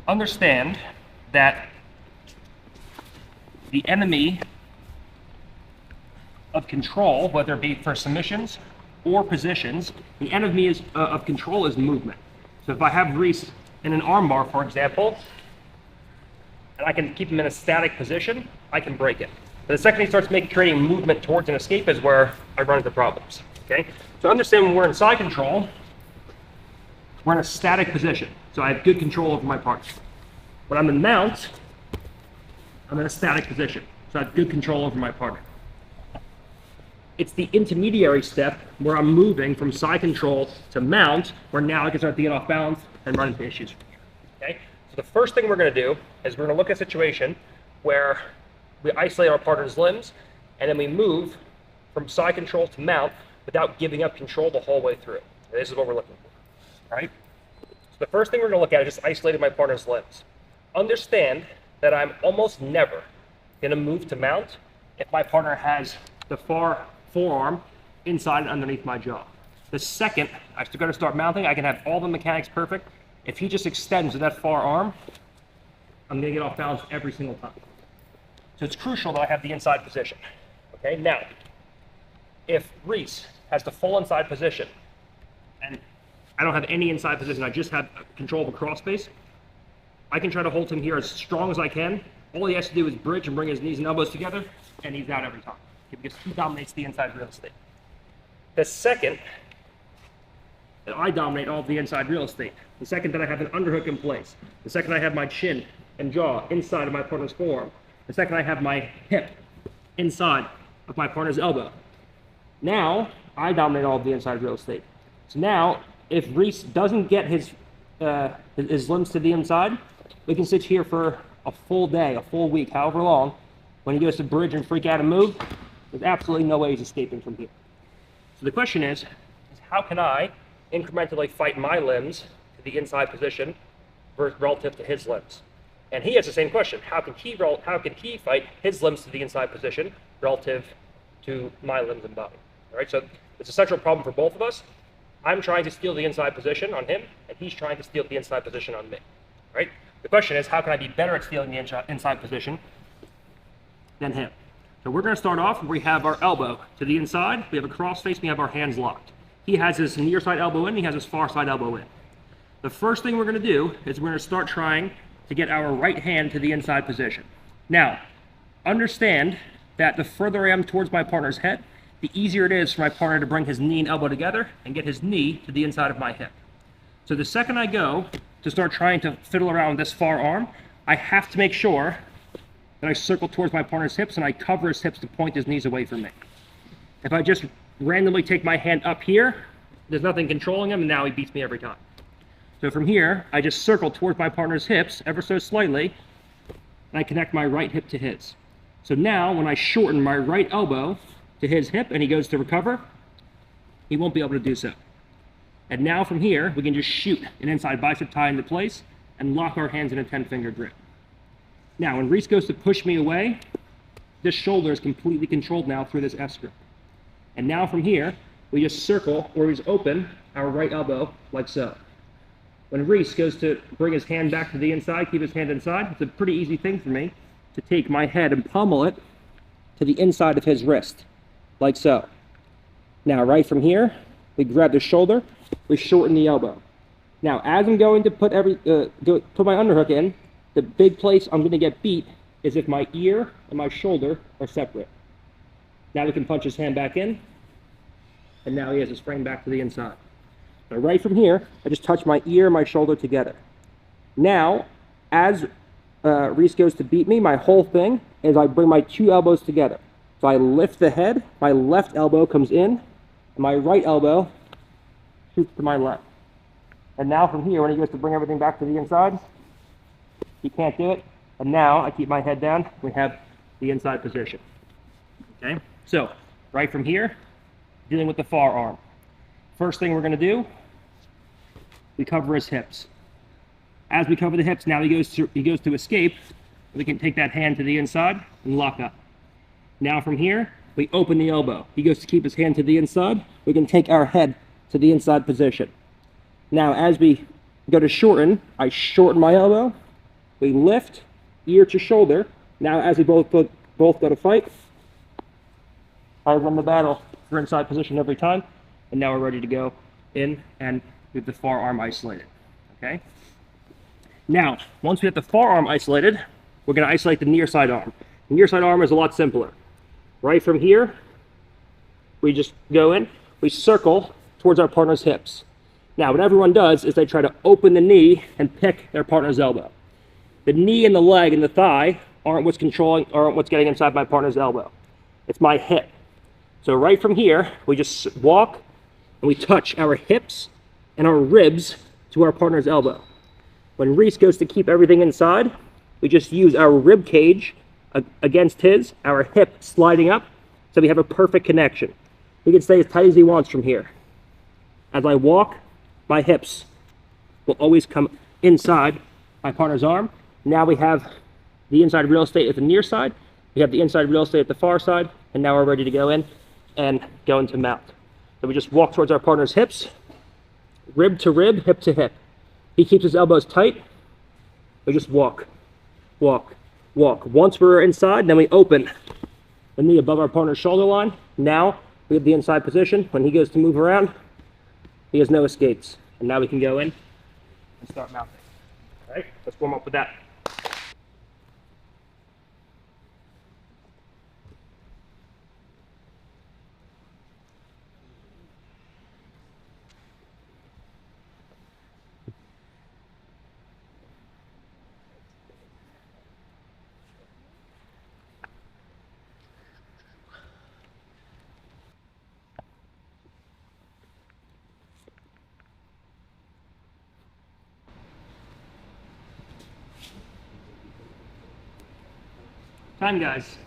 understand that the enemy of control, whether it be for submissions or positions, the enemy of control is movement. So if I have Reese in an armbar, for example, and I can keep him in a static position, I can break it. But the second he starts creating movement towards an escape is where I run into problems. Okay? So understand when we're in side control, we're in a static position. So I have good control over my partner. When I'm in mount, I'm in a static position. So I have good control over my partner. It's the intermediary step where I'm moving from side control to mount, where now I can start to get off balance and run into issues. Okay? So the first thing we're going to do is we're going to look at a situation where we isolate our partner's limbs, and then we move from side control to mount without giving up control the whole way through. And this is what we're looking for. All right? So the first thing we're going to look at is just isolating my partner's limbs. Understand that I'm almost never going to move to mount if my partner has the far forearm inside and underneath my jaw. The second I'm going to start mounting, I can have all the mechanics perfect. If he just extends with that far arm, I'm going to get off balance every single time. So it's crucial that I have the inside position. Okay, now, if Reese has the full inside position, and I don't have any inside position, I just have control of a cross space, I can try to hold him here as strong as I can. All he has to do is bridge and bring his knees and elbows together, and he's out every time. Because he dominates the inside real estate. The second that I dominate all of the inside real estate, the second that I have an underhook in place, the second I have my chin and jaw inside of my partner's forearm, the second I have my hip inside of my partner's elbow, now I dominate all of the inside real estate. So now, if Reese doesn't get his limbs to the inside, we can sit here for a full day, a full week, however long. When he goes to bridge and freak out and move, there's absolutely no way he's escaping from here. So the question is how can I incrementally fight my limbs to the inside position relative to his limbs? And he has the same question. How can he fight his limbs to the inside position relative to my limbs and body? All right, so it's a central problem for both of us. I'm trying to steal the inside position on him, and he's trying to steal the inside position on me. All right? The question is, how can I be better at stealing the inside position than him? So we're going to start off where we have our elbow to the inside, we have a cross face, we have our hands locked. He has his near side elbow in, he has his far side elbow in. The first thing we're going to do is we're going to start trying to get our right hand to the inside position. Now, understand that the further I am towards my partner's head, the easier it is for my partner to bring his knee and elbow together and get his knee to the inside of my hip. So the second I go to start trying to fiddle around with this far arm, I have to make sure that I circle towards my partner's hips and I cover his hips to point his knees away from me. If I just randomly take my hand up here, there's nothing controlling him, and now he beats me every time. So from here, I just circle towards my partner's hips ever so slightly, and I connect my right hip to his. So now, when I shorten my right elbow to his hip and he goes to recover, he won't be able to do so. And now from here, we can just shoot an inside bicep tie into place and lock our hands in a 10-finger grip. Now, when Reese goes to push me away, this shoulder is completely controlled now through this S grip. And now from here, we just circle or we just open our right elbow like so. When Reese goes to bring his hand back to the inside, keep his hand inside, it's a pretty easy thing for me to take my head and pummel it to the inside of his wrist, like so. Now, right from here, we grab the shoulder, we shorten the elbow. Now, as I'm going to put my underhook in, the big place I'm going to get beat is if my ear and my shoulder are separate. Now we can punch his hand back in, and now he has his frame back to the inside. Now, right from here, I just touch my ear and my shoulder together. Now, as Reese goes to beat me, my whole thing is I bring my two elbows together. So I lift the head, my left elbow comes in, and my right elbow shoots to my left. And now from here, when he goes to bring everything back to the inside, he can't do it. And now I keep my head down, we have the inside position. Okay, so right from here, dealing with the far arm. First thing we're going to do, we cover his hips. As we cover the hips, now he goes to escape. We can take that hand to the inside and lock up. Now from here, we open the elbow. He goes to keep his hand to the inside. We can take our head to the inside position. Now, as we go to shorten, I shorten my elbow, we lift ear to shoulder. Now as we both go to fight, I won the battle for inside position every time, and now we're ready to go in and with the forearm isolated, okay? Now, once we have the forearm isolated, we're gonna isolate the near side arm. The near side arm is a lot simpler. Right from here, we just go in, we circle towards our partner's hips. Now, what everyone does is they try to open the knee and pick their partner's elbow. The knee and the leg and the thigh aren't what's getting inside my partner's elbow. It's my hip. So right from here, we just walk and we touch our hips and our ribs to our partner's elbow. When Reese goes to keep everything inside, we just use our rib cage against his, our hip sliding up, so we have a perfect connection. He can stay as tight as he wants from here. As I walk, my hips will always come inside my partner's arm. Now we have the inside real estate at the near side, we have the inside real estate at the far side, and now we're ready to go in and go into mount. So we just walk towards our partner's hips, rib to rib, hip to hip. He keeps his elbows tight. We just walk, walk, walk. Once we're inside, then we open the knee above our partner's shoulder line. Now we have the inside position. When he goes to move around, he has no escapes. And now we can go in and start mounting. All right, let's warm up with that. Time, guys.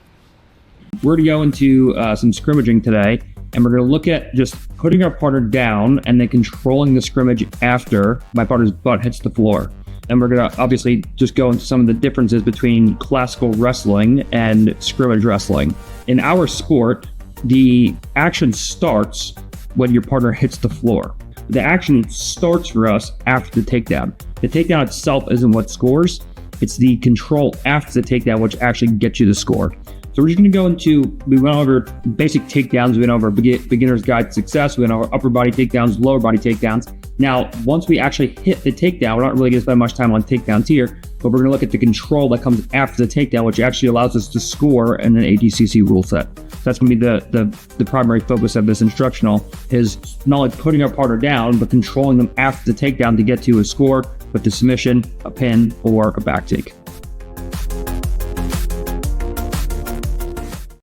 We're going to go into some scrimmaging today, and we're going to look at just putting our partner down and then controlling the scrimmage after my partner's butt hits the floor. And we're going to obviously just go into some of the differences between classical wrestling and scrimmage wrestling. In our sport, the action starts when your partner hits the floor. The action starts for us after the takedown. The takedown itself isn't what scores. It's the control after the takedown which actually gets you the score. So we're just going to go into, we went over basic takedowns, we went over beginner's guide to success, we went over upper body takedowns, lower body takedowns. Now, once we actually hit the takedown, we're not really going to spend much time on takedowns here, but we're going to look at the control that comes after the takedown, which actually allows us to score in an ADCC rule set. So that's going to be the primary focus of this instructional, is not only putting our partner down, but controlling them after the takedown to get to a score with the submission, a pin, or a back take.